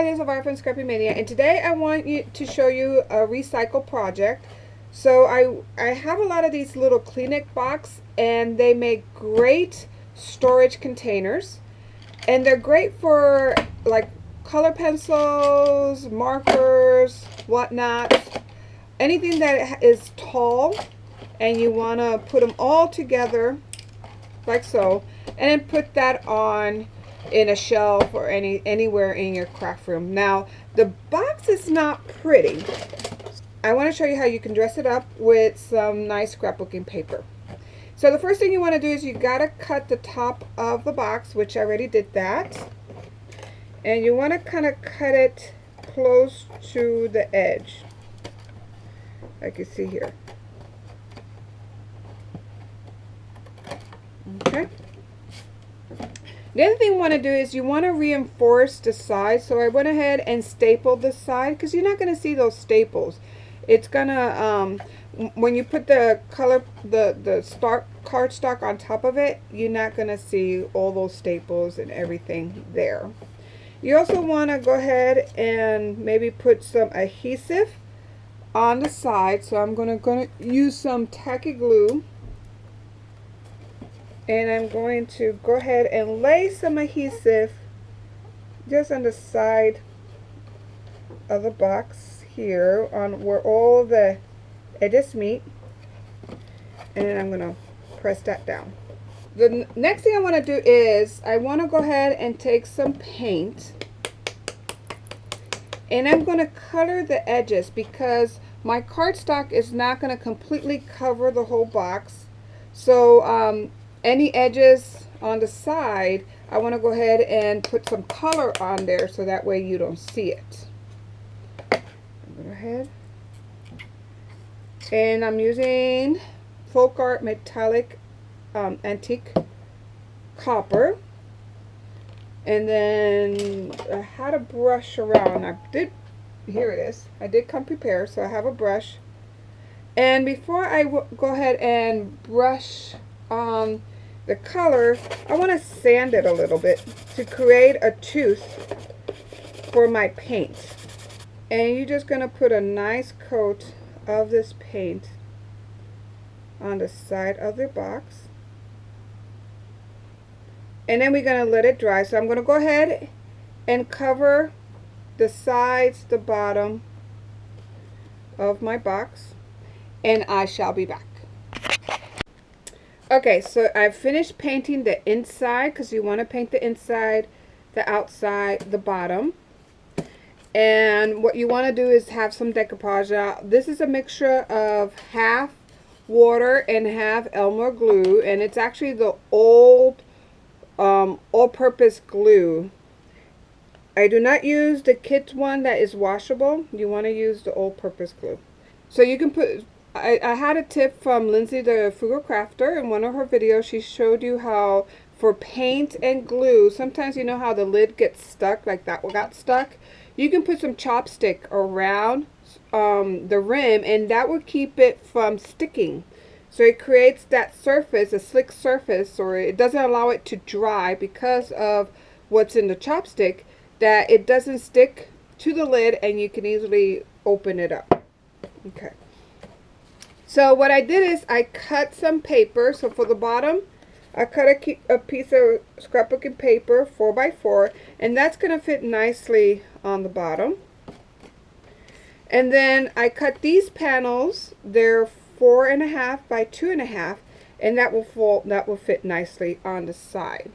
Hi, this is Elvira from Scrappy Mania, and today I want to show you a recycle project. So I have a lot of these little Kleenex box, and they make great storage containers, and they're great for like color pencils, markers, whatnot, anything that is tall, and you want to put them all together like so, and then put that on in a shelf or anywhere in your craft room. Now the box is not pretty. I want to show you how you can dress it up with some nice scrapbooking paper. So the first thing you want to do is you gotta cut the top of the box, which I already did that, and you want to kind of cut it close to the edge like you see here. Okay. The other thing you want to do is you want to reinforce the side. So I went ahead and stapled the side because you're not going to see those staples. It's gonna when you put the cardstock on top of it, you're not gonna see all those staples and everything there. You also want to go ahead and maybe put some adhesive on the side. So I'm gonna use some tacky glue. And I'm going to go ahead and lay some adhesive just on the side of the box here, on where all the edges meet. And then I'm going to press that down. The next thing I want to do is I want to go ahead and take some paint. And I'm going to color the edges because my cardstock is not going to completely cover the whole box. So any edges on the side, I want to go ahead and put some color on there so that way you don't see it. Go ahead. And I'm using Folk Art Metallic Antique Copper. And then I had a brush around. Here it is. I did come prepared, so I have a brush. And before I go ahead and brush the color, I want to sand it a little bit to create a tooth for my paint. And you're just going to put a nice coat of this paint on the side of the box. And then we're going to let it dry. So I'm going to go ahead and cover the sides, the bottom of my box, and I shall be back. Okay, so I've finished painting the inside, because you want to paint the inside, the outside, the bottom. And what you want to do is have some decoupage. This is a mixture of half water and half Elmer glue, and it's actually the old all-purpose glue. I do not use the kids one that is washable. You want to use the all-purpose glue. So you can put... I had a tip from Lindsay the Frugal Crafter. In one of her videos, she showed you how for paint and glue, sometimes you know how the lid gets stuck, like that one got stuck. You can put some chopstick around the rim, and that will keep it from sticking. So it creates that surface, a slick surface, or it doesn't allow it to dry because of what's in the chopstick, that it doesn't stick to the lid and you can easily open it up. Okay. So what I did is I cut some paper. So for the bottom, I cut a piece of scrapbooking paper 4x4, and that's going to fit nicely on the bottom. And then I cut these panels. They're 4.5 by 2.5, and that will fit nicely on the side.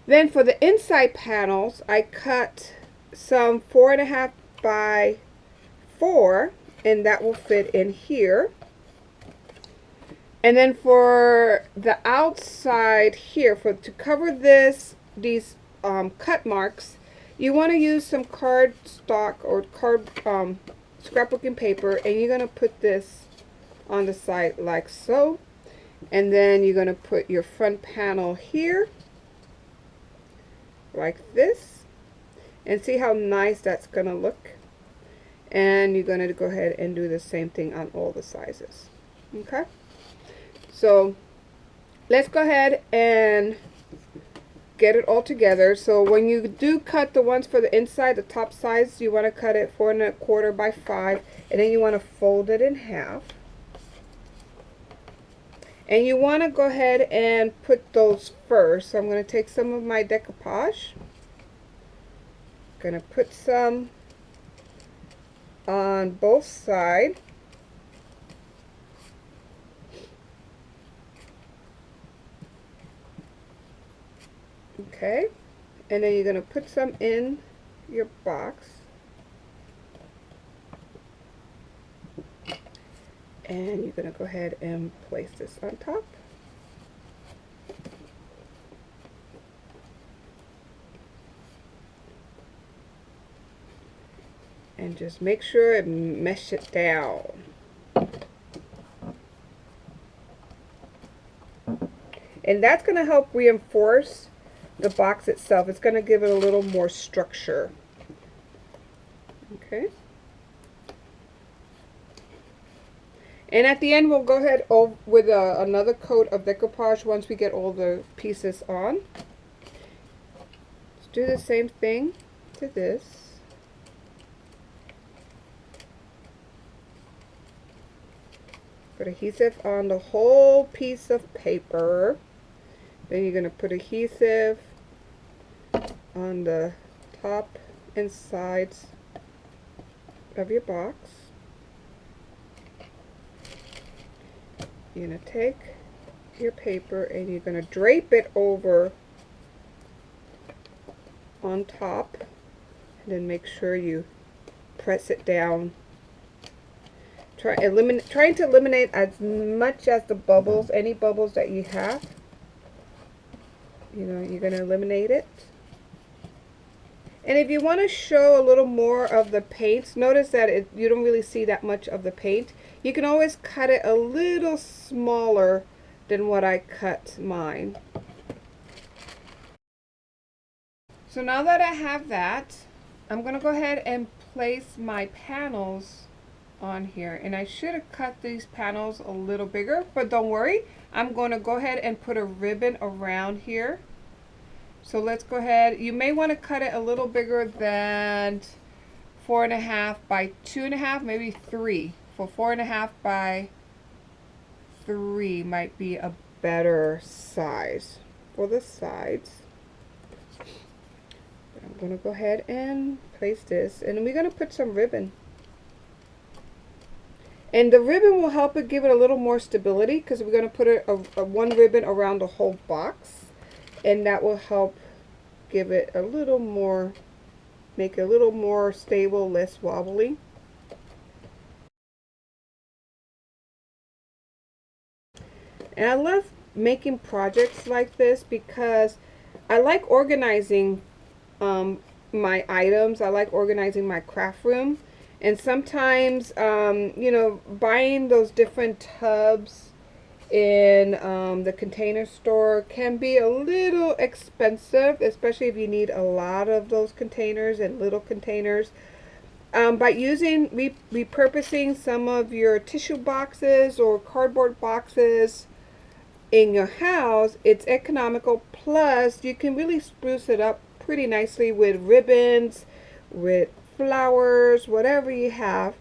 Then for the inside panels, I cut some 4.5 by 4. And that will fit in here. And then for the outside here, to cover these cut marks, you want to use some cardstock or scrapbooking paper, and you're going to put this on the side like so. And then you're going to put your front panel here like this, and see how nice that's going to look. And you're going to go ahead and do the same thing on all the sizes. Okay, so let's go ahead and get it all together. So when you do cut the ones for the inside, the top size, you want to cut it 4 1/4 by 5, and then you want to fold it in half. And you want to go ahead and put those first. So I'm going to take some of my decoupage. Going to put some on both sides. Okay, and then you're going to put some in your box. And you're going to go ahead and place this on top. And just make sure it mesh it down. And that's going to help reinforce the box itself. It's going to give it a little more structure. Okay. And at the end, we'll go ahead with another coat of decoupage once we get all the pieces on. Let's do the same thing to this. Put adhesive on the whole piece of paper. Then you're going to put adhesive on the top and sides of your box. You're going to take your paper and you're going to drape it over on top, and then make sure you press it down. Trying to eliminate as much as the bubbles, any bubbles that you have. You know, you're going to eliminate it. And if you want to show a little more of the paint, notice that you don't really see that much of the paint. You can always cut it a little smaller than what I cut mine. So now that I have that, I'm going to go ahead and place my panels on here. And I should have cut these panels a little bigger, but don't worry. I'm going to go ahead and put a ribbon around here. So let's go ahead. You may want to cut it a little bigger than 4.5 by 2.5, maybe 3. For 4.5 by 3 might be a better size for the sides. I'm going to go ahead and place this, and we're going to put some ribbon. And the ribbon will help it, give it a little more stability, because we're going to put a one ribbon around the whole box, and that will help give it a little more, make it a little more stable, less wobbly. And I love making projects like this because I like organizing my items. I like organizing my craft room. And sometimes, you know, buying those different tubs in the Container Store can be a little expensive, especially if you need a lot of those containers and little containers. By repurposing some of your tissue boxes or cardboard boxes in your house, it's economical, plus you can really spruce it up pretty nicely with ribbons, with flowers, whatever you have.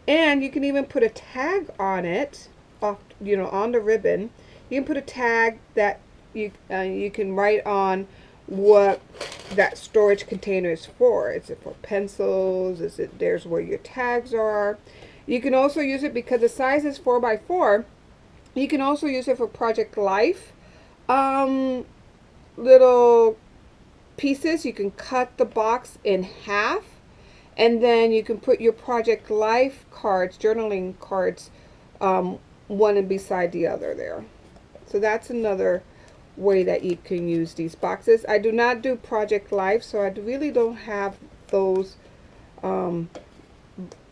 And you can even put a tag on it, you know, on the ribbon. You can put a tag that you can write on what that storage container is for. Is it for pencils? Is it, there's where your tags are. You can also use it, because the size is 4 by 4. You can also use it for Project Life. Little pieces, you can cut the box in half, and then you can put your Project Life cards, journaling cards, one beside the other there. So that's another way that you can use these boxes. I do not do Project Life, so I really don't have those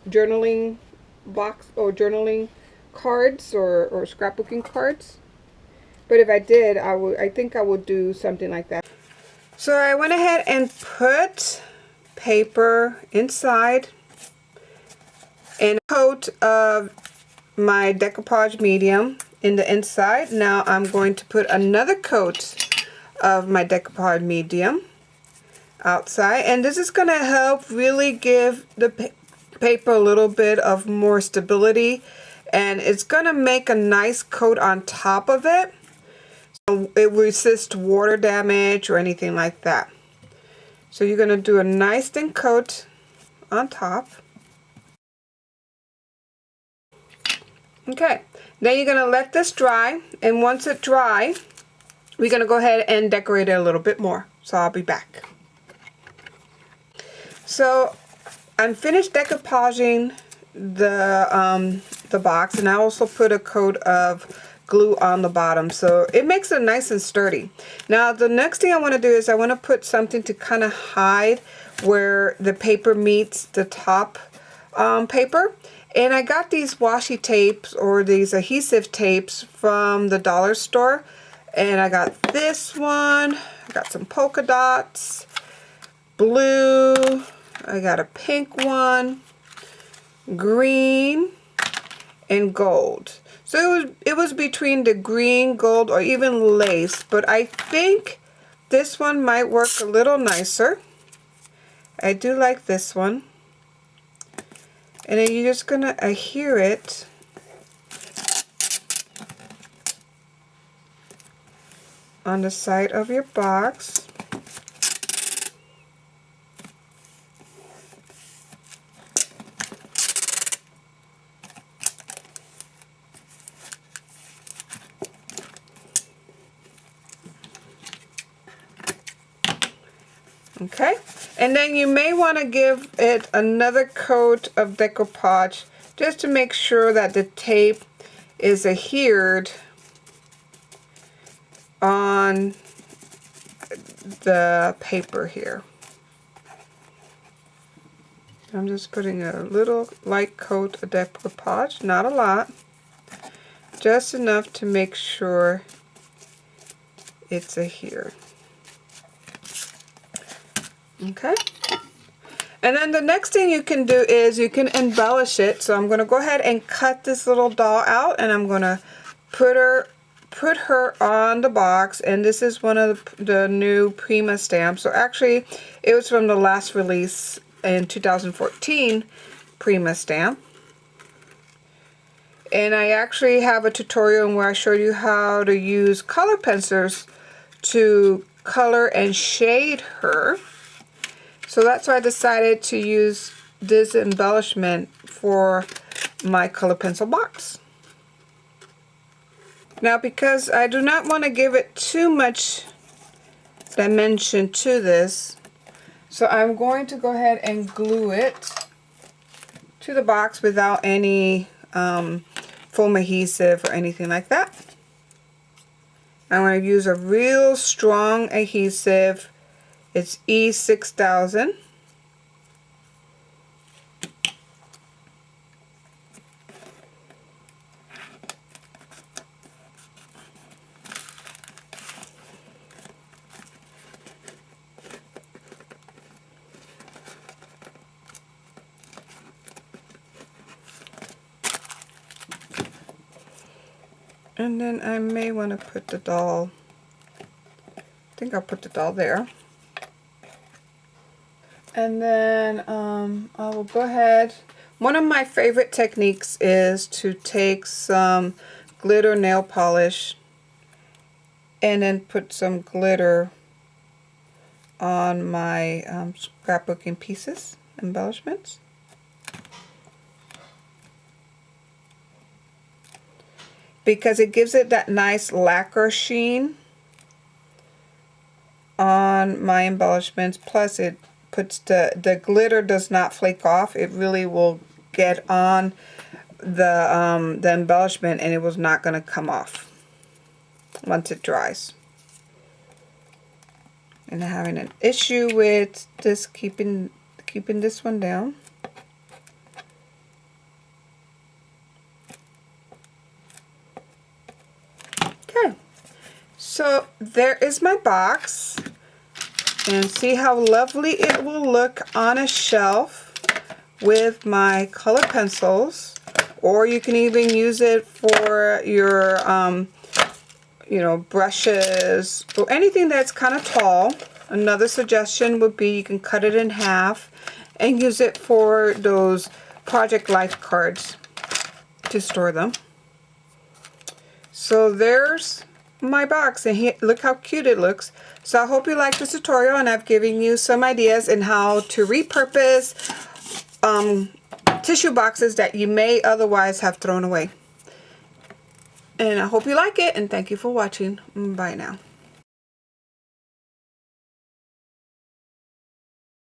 journaling box or journaling cards or scrapbooking cards. But if I did, I think I would do something like that. So I went ahead and put paper inside and a coat of my decoupage medium in the inside. Now I'm going to put another coat of my decoupage medium outside, and this is going to help really give the paper a little bit of more stability, and it's going to make a nice coat on top of it, so it resists water damage or anything like that. So you're going to do a nice thin coat on top. Okay, then you're going to let this dry, and once it dry, we're going to go ahead and decorate it a little bit more. So I'll be back. So I'm finished decoupaging the box, and I also put a coat of glue on the bottom, so it makes it nice and sturdy. Now the next thing I want to do is I want to put something to kind of hide where the paper meets the top paper, and I got these washi tapes or these adhesive tapes from the dollar store, and I got this one, I got some polka dots, blue, I got a pink one, green, and gold. So it was between the green, gold, or even lace, but I think this one might work a little nicer. I do like this one. And then you're just gonna adhere it on the side of your box. Okay, and then you may want to give it another coat of decoupage just to make sure that the tape is adhered on the paper here. I'm just putting a little light coat of decoupage, not a lot, just enough to make sure it's adhered. Okay, and then the next thing you can do is you can embellish it. So I'm going to go ahead and cut this little doll out, and I'm going to put her on the box. And this is one of the new Prima stamps. So actually it was from the last release in 2014 Prima stamp. And I actually have a tutorial where I show you how to use color pencils to color and shade her. So that's why I decided to use this embellishment for my color pencil box. Now, because I do not want to give it too much dimension to this, so I'm going to go ahead and glue it to the box without any foam adhesive or anything like that. I'm going to use a real strong adhesive. It's E6000. And then I may want to put the doll, I think I'll put the doll there. And then I will go ahead. One of my favorite techniques is to take some glitter nail polish and then put some glitter on my scrapbooking pieces, embellishments. Because it gives it that nice lacquer sheen on my embellishments, plus it puts the glitter does not flake off. It really will get on the embellishment, and it was not going to come off once it dries. And I'm having an issue with this keeping this one down. Okay, so there is my box. And see how lovely it will look on a shelf with my color pencils, or you can even use it for your you know, brushes or anything that's kind of tall. Another suggestion would be you can cut it in half and use it for those Project Life cards to store them. So there's my box, and look how cute it looks. So I hope you liked this tutorial, and I've given you some ideas in how to repurpose tissue boxes that you may otherwise have thrown away. And I hope you like it, and thank you for watching. Bye now.